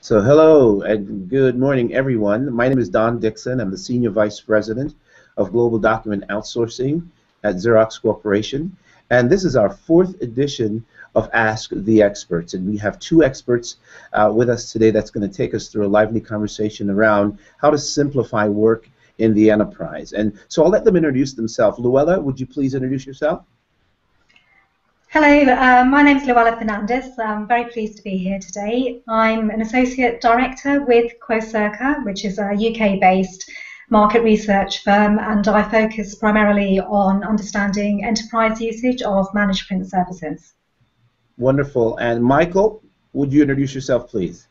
So hello and good morning, everyone. My name is Don Dixon. I'm the Senior Vice President of Global Document Outsourcing at Xerox Corporation. And this is our fourth edition of Ask the Experts. And we have two experts with us today that's going to take us through a lively conversation around how to simplify work in the enterprise. And so I'll let them introduce themselves. Louell, would you please introduce yourself? Hello, my name is Louell Fernandez. I'm very pleased to be here today. I'm an Associate Director with Quocirca, which is a UK-based market research firm, and I focus primarily on understanding enterprise usage of managed print services. Wonderful. And Michael, would you introduce yourself, please?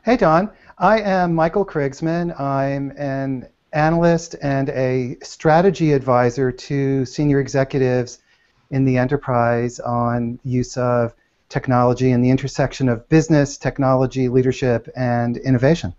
Hey, Don. I am Michael Krigsman. I'm an analyst and a strategy advisor to senior executives in the enterprise on use of technology and the intersection of business, technology, leadership, and innovation.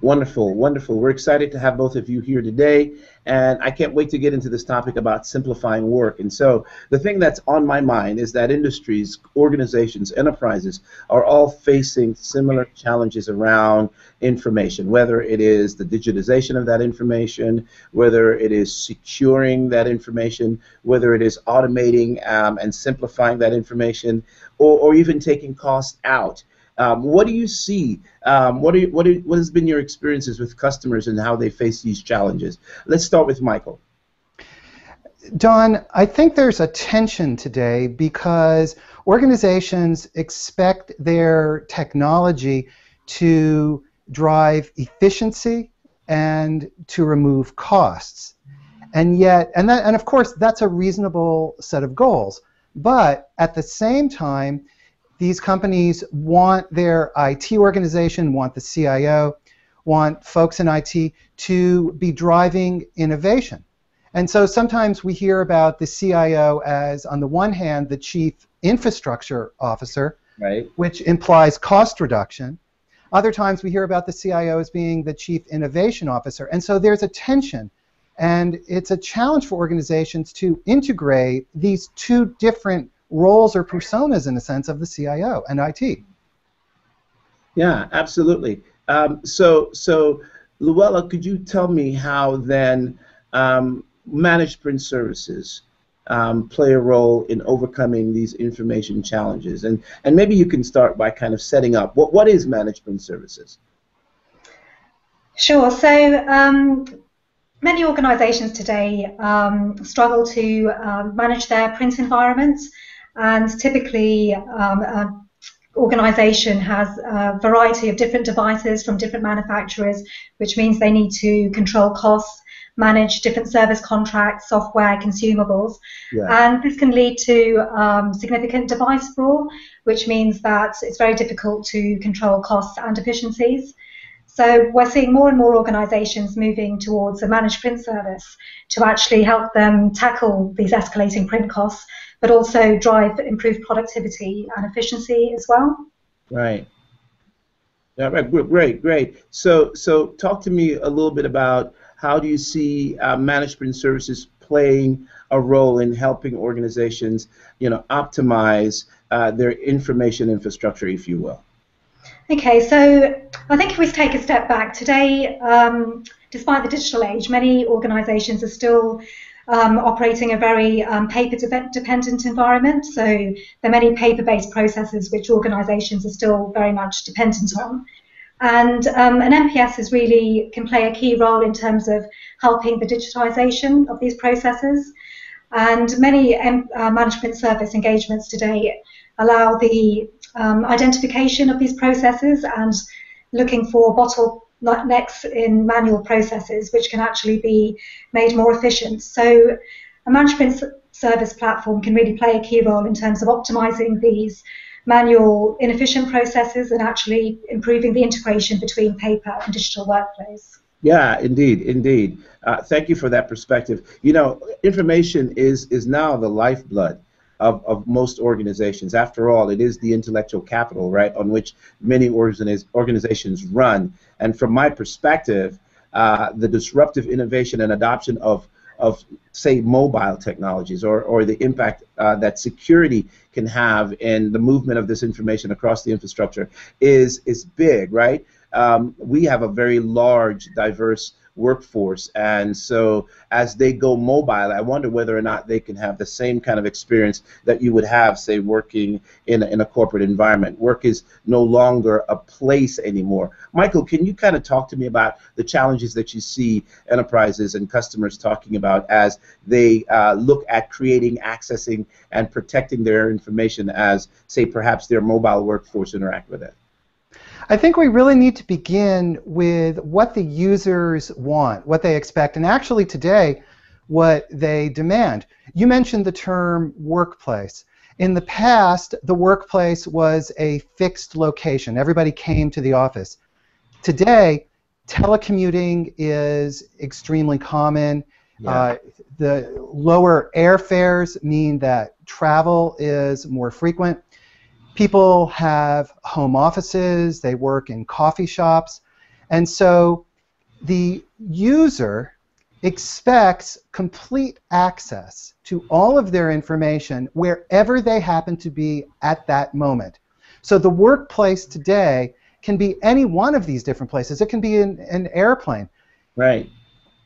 Wonderful, wonderful. We're excited to have both of you here today, and I can't wait to get into this topic about simplifying work. And so the thing that's on my mind is that industries, organizations, enterprises are all facing similar challenges around information, whether it is the digitization of that information, whether it is securing that information, whether it is automating and simplifying that information, or even taking costs out. What do you see? What has been your experiences with customers and how they face these challenges? Let's start with Michael. Don, I think there's a tension today because organizations expect their technology to drive efficiency and to remove costs. And yet, and of course, that's a reasonable set of goals. But at the same time, these companies want their IT organization, want the CIO, want folks in IT to be driving innovation. And so sometimes we hear about the CIO as, on the one hand, the chief infrastructure officer, right, which implies cost reduction. Other times we hear about the CIO as being the chief innovation officer. And so there's a tension. And it's a challenge for organizations to integrate these two different roles or personas, in a sense, of the CIO and IT. Yeah, absolutely. So Louell, could you tell me how then managed print services play a role in overcoming these information challenges? And maybe you can start by kind of setting up what is managed print services? Sure. So many organizations today struggle to manage their print environments. And typically, an organization has a variety of different devices from different manufacturers, which means they need to control costs, manage different service contracts, software, consumables. Yeah. And this can lead to significant device sprawl, which means that it's very difficult to control costs and efficiencies. So we're seeing more and more organizations moving towards a managed print service to actually help them tackle these escalating print costs, but also drive improved productivity and efficiency as well. Right. Yeah, right. Great. So talk to me a little bit about how do you see managed print services playing a role in helping organizations, optimize their information infrastructure, if you will. Okay, so I think if we take a step back, today, despite the digital age, many organizations are still operating a very paper-dependent environment. So there are many paper-based processes which organizations are still very much dependent on. And an MPS really can play a key role in terms of helping the digitization of these processes. And many management service engagements today allow the identification of these processes and looking for bottlenecks in manual processes which can actually be made more efficient. So a management service platform can really play a key role in terms of optimizing these manual inefficient processes and actually improving the integration between paper and digital workflows. Yeah, indeed. Thank you for that perspective. Information is now the lifeblood of most organizations. After all, it is the intellectual capital, right, on which many organizations run. And from my perspective, the disruptive innovation and adoption of of say, mobile technologies, or the impact that security can have in the movement of this information across the infrastructure is big, right? We have a very large, diverse workforce, and so as they go mobile, I wonder whether or not they can have the same kind of experience that you would have, say, working in a corporate environment. Work is no longer a place anymore. Michael, can you kind of talk to me about the challenges that you see enterprises and customers talking about as they look at creating, accessing, and protecting their information as, say, perhaps their mobile workforce interact with it? I think we really need to begin with what the users want, what they expect, and actually today, what they demand. You mentioned the term workplace. In the past, the workplace was a fixed location. Everybody came to the office. Today, telecommuting is extremely common. Yeah. The lower airfares mean that travel is more frequent. People have home offices, they work in coffee shops, and so the user expects complete access to all of their information wherever they happen to be at that moment. So the workplace today can be any one of these different places. It can be an airplane. Right.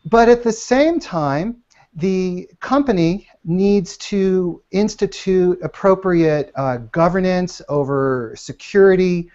But at the same time, the company needs to institute appropriate governance over security,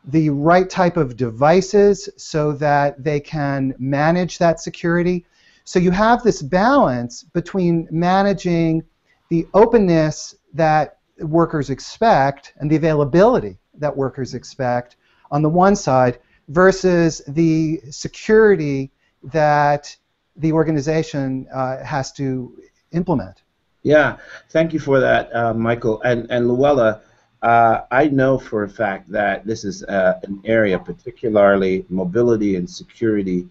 the right type of devices so that they can manage that security. So you have this balance between managing the openness that workers expect and the availability that workers expect on the one side versus the security that the organization has to implement. Yeah, thank you for that, Michael. And Luella, I know for a fact that this is an area, particularly mobility and security,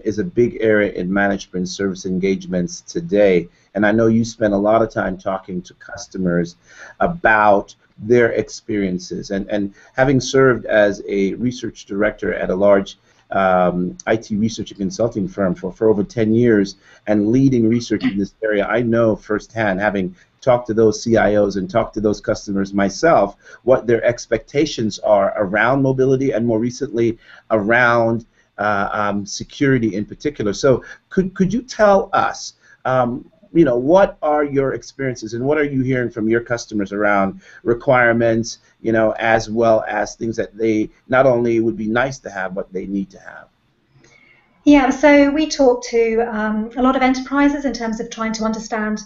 is a big area in management service engagements today. And I know you spend a lot of time talking to customers about their experiences. And having served as a research director at a large IT research and consulting firm for over 10 years and leading research in this area, I know firsthand, having talked to those CIOs and talked to those customers myself, what their expectations are around mobility and more recently around security in particular. So could you tell us, what are your experiences and what are you hearing from your customers around requirements, as well as things that they not only would be nice to have, but they need to have? Yeah, so we talk to a lot of enterprises in terms of trying to understand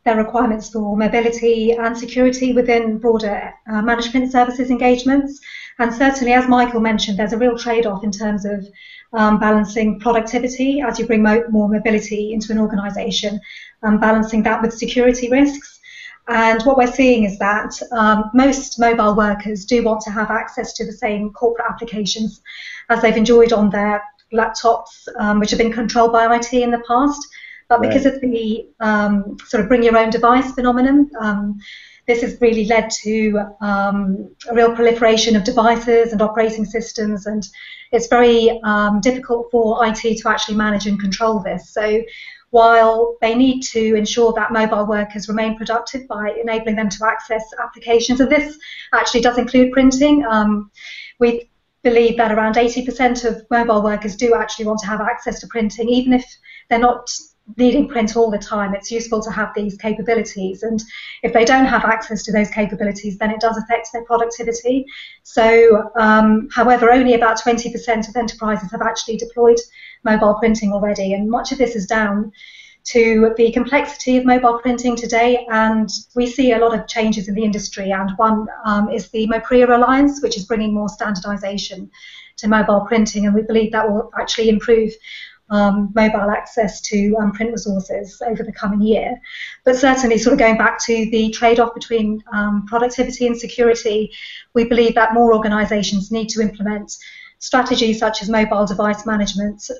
their requirements for mobility and security within broader management services engagements. And certainly, as Michael mentioned, there's a real trade-off in terms of balancing productivity as you bring more mobility into an organization, balancing that with security risks. And what we're seeing is that most mobile workers do want to have access to the same corporate applications as they've enjoyed on their laptops, which have been controlled by IT in the past. But because of the sort of bring your own device phenomenon, this has really led to a real proliferation of devices and operating systems, and it's very difficult for IT to actually manage and control this. So while they need to ensure that mobile workers remain productive by enabling them to access applications, and this actually does include printing, we believe that around 80% of mobile workers do actually want to have access to printing, even if they're not needing print all the time. It's useful to have these capabilities, and if they don't have access to those capabilities, then it does affect their productivity. So however, only about 20% of enterprises have actually deployed mobile printing already, and much of this is down to the complexity of mobile printing today, and we see a lot of changes in the industry, and one is the MOPRIA Alliance, which is bringing more standardization to mobile printing, and we believe that will actually improve mobile access to print resources over the coming year. But certainly, sort of going back to the trade-off between productivity and security, we believe that more organizations need to implement strategies such as mobile device management,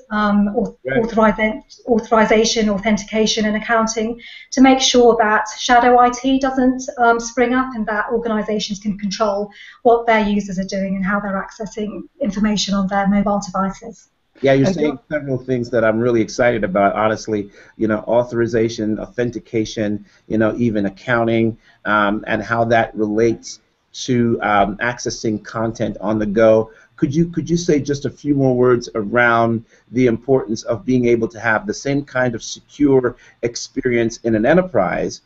authorization, authentication, and accounting to make sure that shadow IT doesn't spring up and that organizations can control what their users are doing and how they're accessing information on their mobile devices. Yeah, you're And saying several things that I'm really excited about, honestly. Authorization, authentication, even accounting, and how that relates to accessing content on the go. Could you say just a few more words around the importance of being able to have the same kind of secure experience in an enterprise,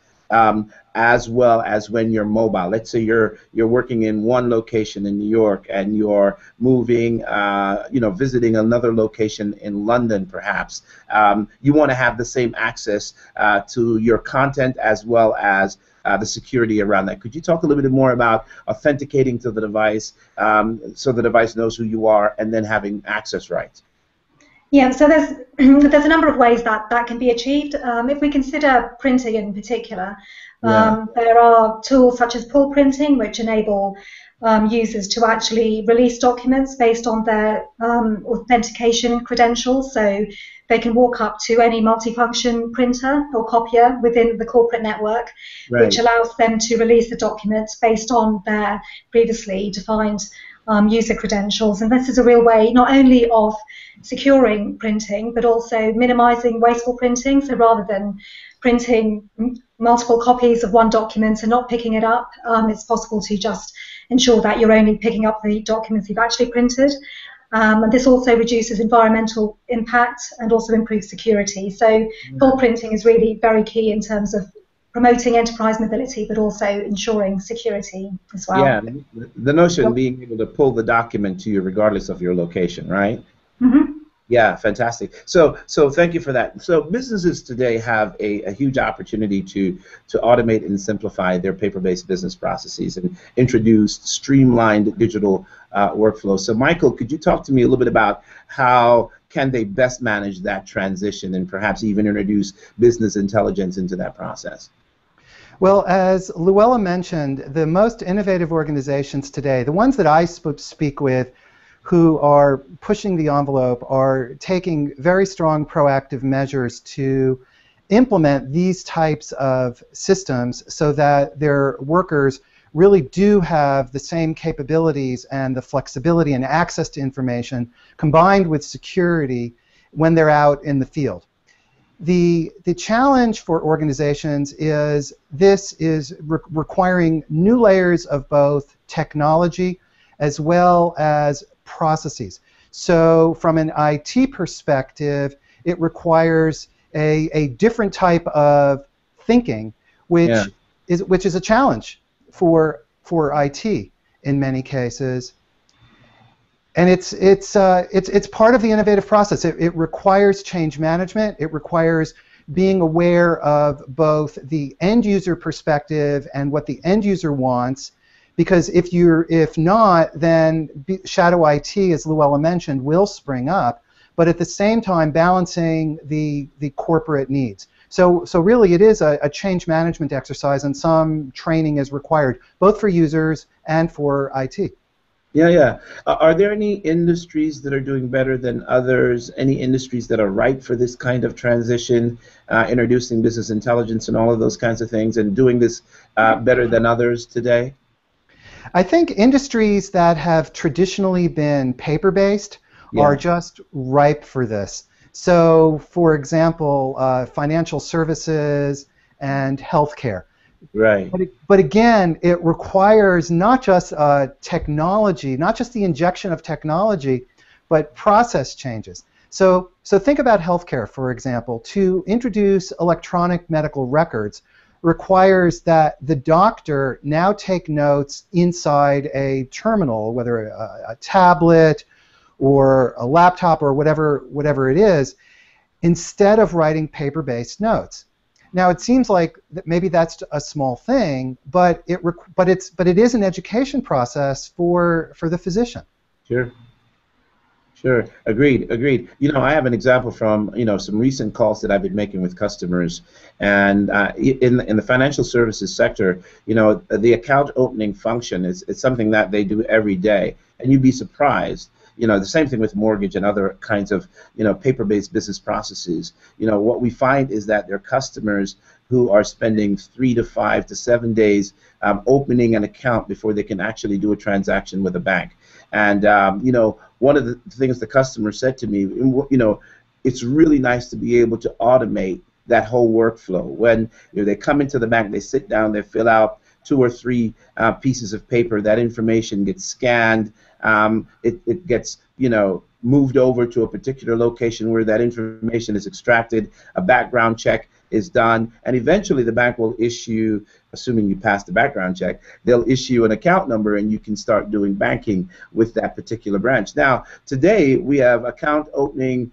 as well as when you're mobile? Let's say you're working in one location in New York and you're moving, visiting another location in London, perhaps. You want to have the same access to your content as well as the security around that. Could you talk a little bit more about authenticating to the device, so the device knows who you are, and then having access rights? Yeah, so there's there's a number of ways that that can be achieved. If we consider printing in particular, Yeah, there are tools such as pull printing, which enable users to actually release documents based on their authentication credentials. So they can walk up to any multifunction printer or copier within the corporate network, which right, allows them to release the documents based on their previously defined user credentials. And this is a real way not only of securing printing, but also minimizing wasteful printing. So rather than printing multiple copies of one document and not picking it up, it's possible to just ensure that you're only picking up the documents you've actually printed. And this also reduces environmental impact and also improves security. So full printing is really very key in terms of promoting enterprise mobility, but also ensuring security as well. yeah. The notion being able to pull the document to you regardless of your location, right? Mm-hmm. Yeah, fantastic. So thank you for that. So businesses today have a huge opportunity to automate and simplify their paper-based business processes and introduce streamlined digital workflows. So Michael, could you talk to me a little bit about how can they best manage that transition and perhaps even introduce business intelligence into that process? Well, as Louell mentioned, the most innovative organizations today, the ones that I speak with who are pushing the envelope, are taking very strong proactive measures to implement these types of systems so that their workers really do have the same capabilities and the flexibility and access to information combined with security when they're out in the field. The challenge for organizations is this is requiring new layers of both technology as well as processes. So from an IT perspective, it requires a different type of thinking, which Yeah. is a challenge for IT in many cases. And it's part of the innovative process. It requires change management. It requires being aware of both the end user perspective and what the end user wants. Because if not, then shadow IT, as Louella mentioned, will spring up. But at the same time, balancing the corporate needs. So really, it is a change management exercise, and some training is required, both for users and for IT. Yeah, yeah. Are there any industries that are doing better than others? Any industries that are ripe for this kind of transition, introducing business intelligence and all of those kinds of things, and doing this better than others today? I think industries that have traditionally been paper-based are Yeah, just ripe for this. So, for example, financial services and healthcare. right. But again, it requires not just technology, not just the injection of technology, but process changes. So think about healthcare, for example. To introduce electronic medical records requires that the doctor now take notes inside a terminal, whether a tablet or a laptop or whatever it is, instead of writing paper-based notes. Now it seems like that maybe that's a small thing, but it is an education process for the physician. Sure. Sure. Agreed. Agreed. I have an example from some recent calls that I've been making with customers, and in the financial services sector, the account opening function is something that they do every day, and you'd be surprised. The same thing with mortgage and other kinds of paper-based business processes. What we find is that their customers who are spending 3 to 5 to 7 days opening an account before they can actually do a transaction with a bank. And one of the things the customer said to me, it's really nice to be able to automate that whole workflow. When they come into the bank, they sit down, they fill out 2 or 3 pieces of paper. That information gets scanned. It gets moved over to a particular location where that information is extracted. A background check is done, and eventually the bank will issue, assuming you pass the background check, they'll issue an account number, and you can start doing banking with that particular branch. Now, today we have account opening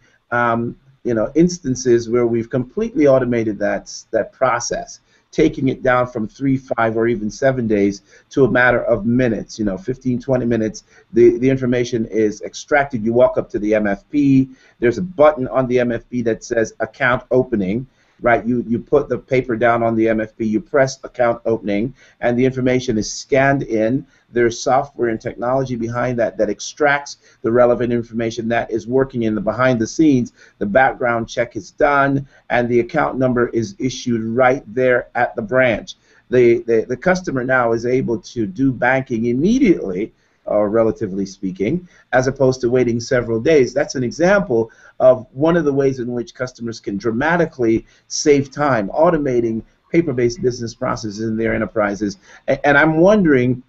instances where we've completely automated that process, taking it down from 3, 5, or even 7 days to a matter of minutes, 15, 20 minutes. The information is extracted. You walk up to the MFP. There's a button on the MFP that says account opening, right? You put the paper down on the MFP, you press account opening, and the information is scanned in. There's software and technology behind that extracts the relevant information that is working in the behind the scenes. The background check is done, and the account number is issued right there at the branch. The customer now is able to do banking immediately, or relatively speaking, as opposed to waiting several days. That's an example of one of the ways in which customers can dramatically save time, automating paper-based business processes in their enterprises. And I'm wondering,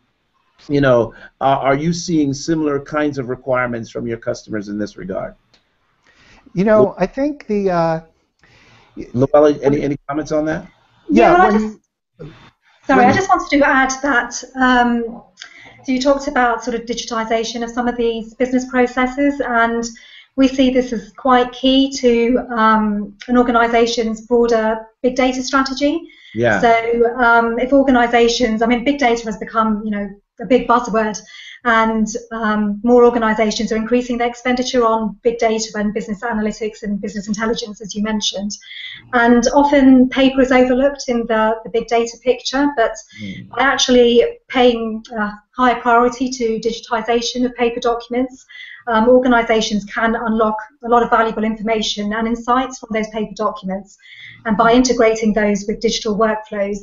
are you seeing similar kinds of requirements from your customers in this regard? I think the... Louell, any comments on that? Yeah, I just wanted to add that so you talked about sort of digitization of some of these business processes, and we see this as quite key to an organization's broader big data strategy. Yeah. So if organizations, big data has become, a big buzzword, and more organizations are increasing their expenditure on big data and business analytics and business intelligence, as you mentioned. And often paper is overlooked in the big data picture, but by actually paying higher priority to digitization of paper documents, organizations can unlock a lot of valuable information and insights from those paper documents. And by integrating those with digital workflows,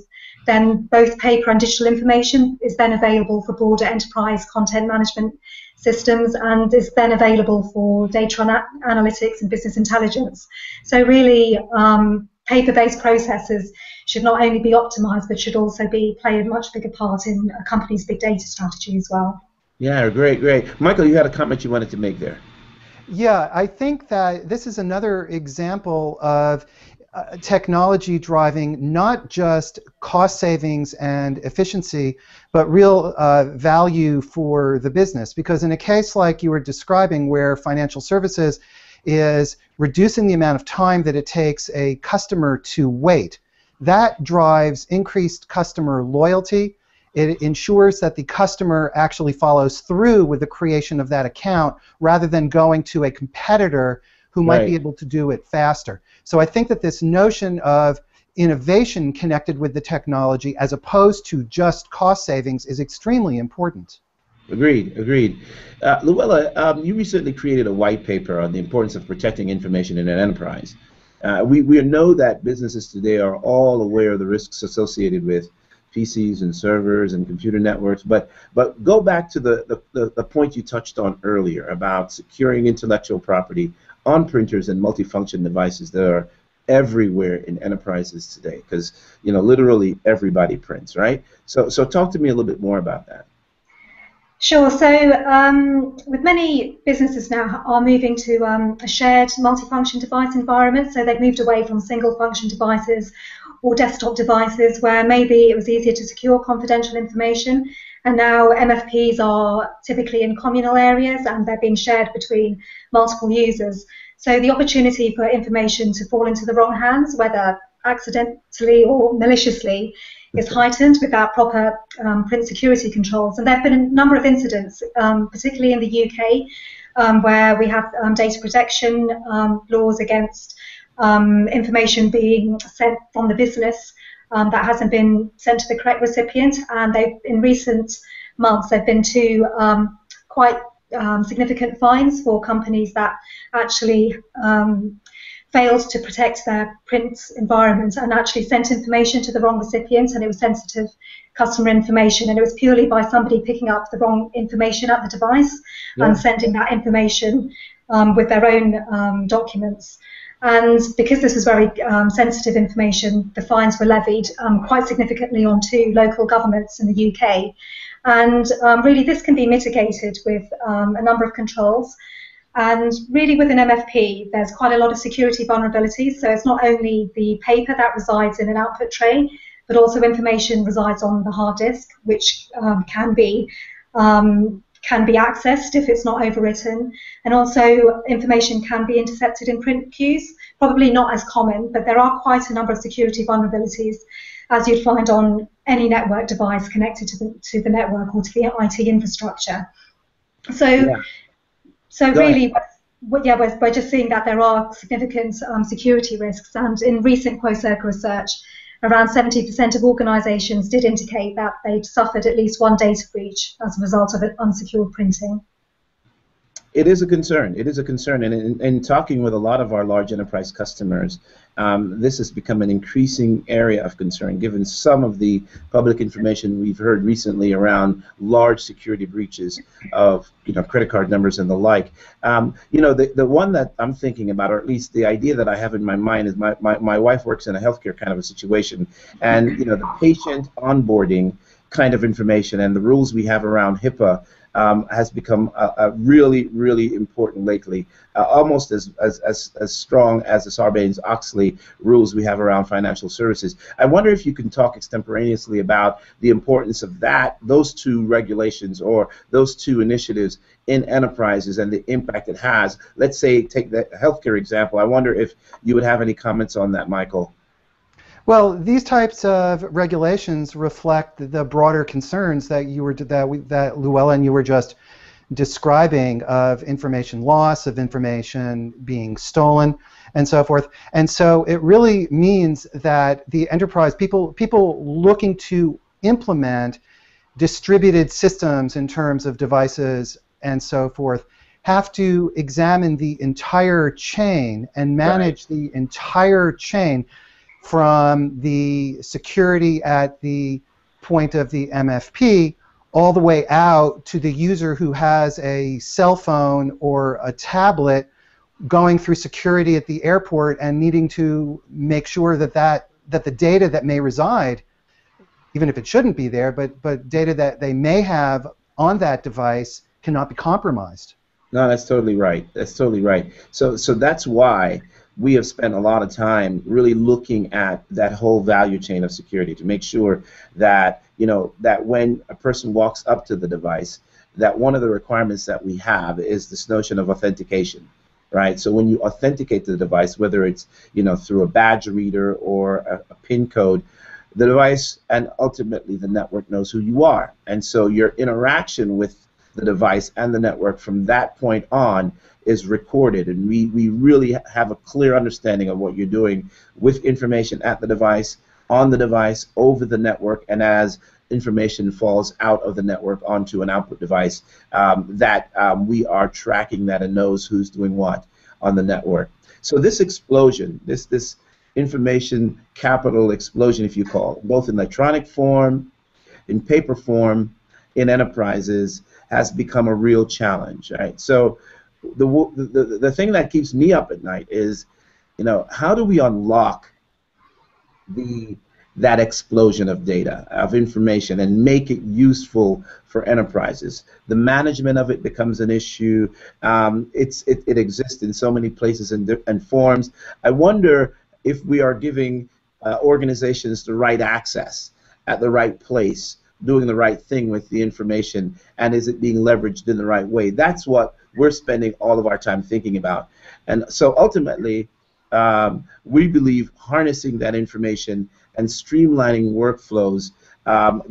then both paper and digital information is then available for broader enterprise content management systems, and is then available for data analytics and business intelligence. So really, paper-based processes should not only be optimized, but should also play a much bigger part in a company's big data strategy as well. Yeah, great. Michael, you had a comment you wanted to make there. Yeah, I think that this is another example of technology driving not just cost savings and efficiency, but real value for the business. Because in a case like you were describing, where financial services is reducing the amount of time that it takes a customer to wait, that drives increased customer loyalty. It ensures that the customer actually follows through with the creation of that account rather than going to a competitor who might be able to do it faster. So I think that this notion of innovation connected with the technology as opposed to just cost savings is extremely important. Agreed. Louell, you recently created a white paper on the importance of protecting information in an enterprise. We know that businesses today are all aware of the risks associated with PCs and servers and computer networks, but go back to the point you touched on earlier about securing intellectual property on printers and multifunction devices that are everywhere in enterprises today, because literally everybody prints, right? So talk to me a little bit more about that. Sure. So with many businesses now are moving to a shared multifunction device environment, so they've moved away from single function devices or desktop devices where maybe it was easier to secure confidential information, and now MFPs are typically in communal areas and they're being shared between multiple users. So the opportunity for information to fall into the wrong hands, whether accidentally or maliciously, is heightened without proper print security controls. And there have been a number of incidents, particularly in the UK, where we have data protection laws against information being sent from the business that hasn't been sent to the correct recipient. And in recent months, there have been 2 quite significant fines for companies that actually failed to protect their print environment and actually sent information to the wrong recipient, and it was sensitive customer information, and it was purely by somebody picking up the wrong information at the device and sending that information with their own documents. And because this was very sensitive information, the fines were levied quite significantly on 2 local governments in the UK. And really this can be mitigated with a number of controls. And really with an MFP, there's quite a lot of security vulnerabilities. So it's not only the paper that resides in an output tray, but also information resides on the hard disk, which can be accessed if it's not overwritten, and also information can be intercepted in print queues. Probably not as common, but there are quite a number of security vulnerabilities, as you'd find on any network device connected to the network or to the IT infrastructure. So really, we're just seeing that there are significant security risks, and in recent Quocirca research, around 70% of organisations did indicate that they'd suffered at least one data breach as a result of unsecured printing. It is a concern. It is a concern. And in talking with a lot of our large enterprise customers, this has become an increasing area of concern, given some of the public information we've heard recently around large security breaches of credit card numbers and the like. The one that I'm thinking about, or at least the idea that I have in my mind, is my wife works in a healthcare kind of a situation, and the patient onboarding kind of information and the rules we have around HIPAA has become really, really important lately, almost as strong as the Sarbanes-Oxley rules we have around financial services. I wonder if you can talk extemporaneously about the importance of those 2 regulations or those 2 initiatives in enterprises and the impact it has. Let's say, take the healthcare example. I wonder if you would have any comments on that, Michael. Well, these types of regulations reflect the broader concerns that that Louell and you were just describing, of information loss, of information being stolen, and so forth. And so it really means that the enterprise people looking to implement distributed systems in terms of devices and so forth have to examine the entire chain and manage the entire chain, from the security at the point of the MFP all the way out to the user who has a cell phone or a tablet going through security at the airport and needing to make sure that the data that may reside, even if it shouldn't be there, but data that they may have on that device cannot be compromised. No, that's totally right. That's totally right. So that's why we have spent a lot of time really looking at that whole value chain of security to make sure that that when a person walks up to the device, that one of the requirements that we have is this notion of authentication, right? So when you authenticate the device, whether it's through a badge reader or a PIN code, the device and ultimately the network knows who you are, and so your interaction with the device and the network from that point on is recorded, and we really have a clear understanding of what you're doing with information at the device, on the device, over the network, and as information falls out of the network onto an output device, we are tracking that and knows who's doing what on the network. So this explosion, this information capital explosion, if you call, both in electronic form, in paper form, in enterprises, has become a real challenge, right? So the thing that keeps me up at night is, how do we unlock that explosion of data, of information, and make it useful for enterprises? The management of it becomes an issue. It exists in so many places and forms. I wonder if we are giving organizations the right access at the right place, doing the right thing with the information, and is it being leveraged in the right way? That's what we're spending all of our time thinking about. And so ultimately, we believe harnessing that information and streamlining workflows,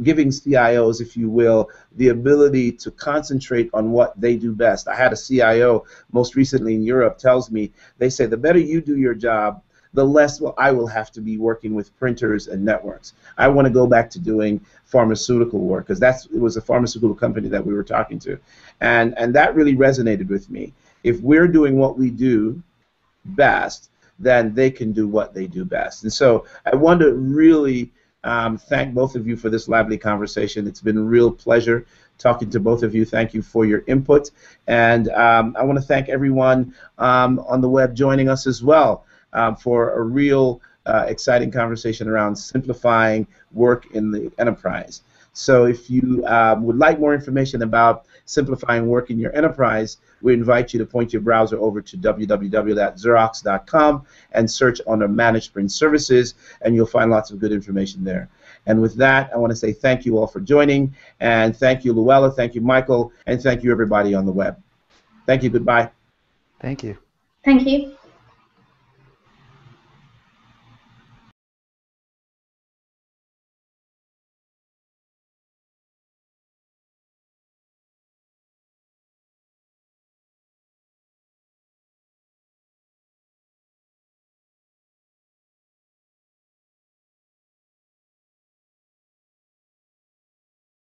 giving CIOs, if you will, the ability to concentrate on what they do best. I had a CIO most recently in Europe tells me, they say, the better you do your job, the less I will have to be working with printers and networks. I want to go back to doing pharmaceutical work, because it was a pharmaceutical company that we were talking to, and that really resonated with me. If we're doing what we do best, then they can do what they do best. And so I want to really thank both of you for this lively conversation. It's been a real pleasure talking to both of you. Thank you for your input. And I want to thank everyone on the web joining us as well for a real exciting conversation around simplifying work in the enterprise. So if you would like more information about simplifying work in your enterprise, we invite you to point your browser over to www.xerox.com and search under Managed Print Services, and you'll find lots of good information there. And with that, I want to say thank you all for joining, and thank you, Louell, thank you, Michael, and thank you, everybody on the web. Thank you. Goodbye. Thank you. Thank you.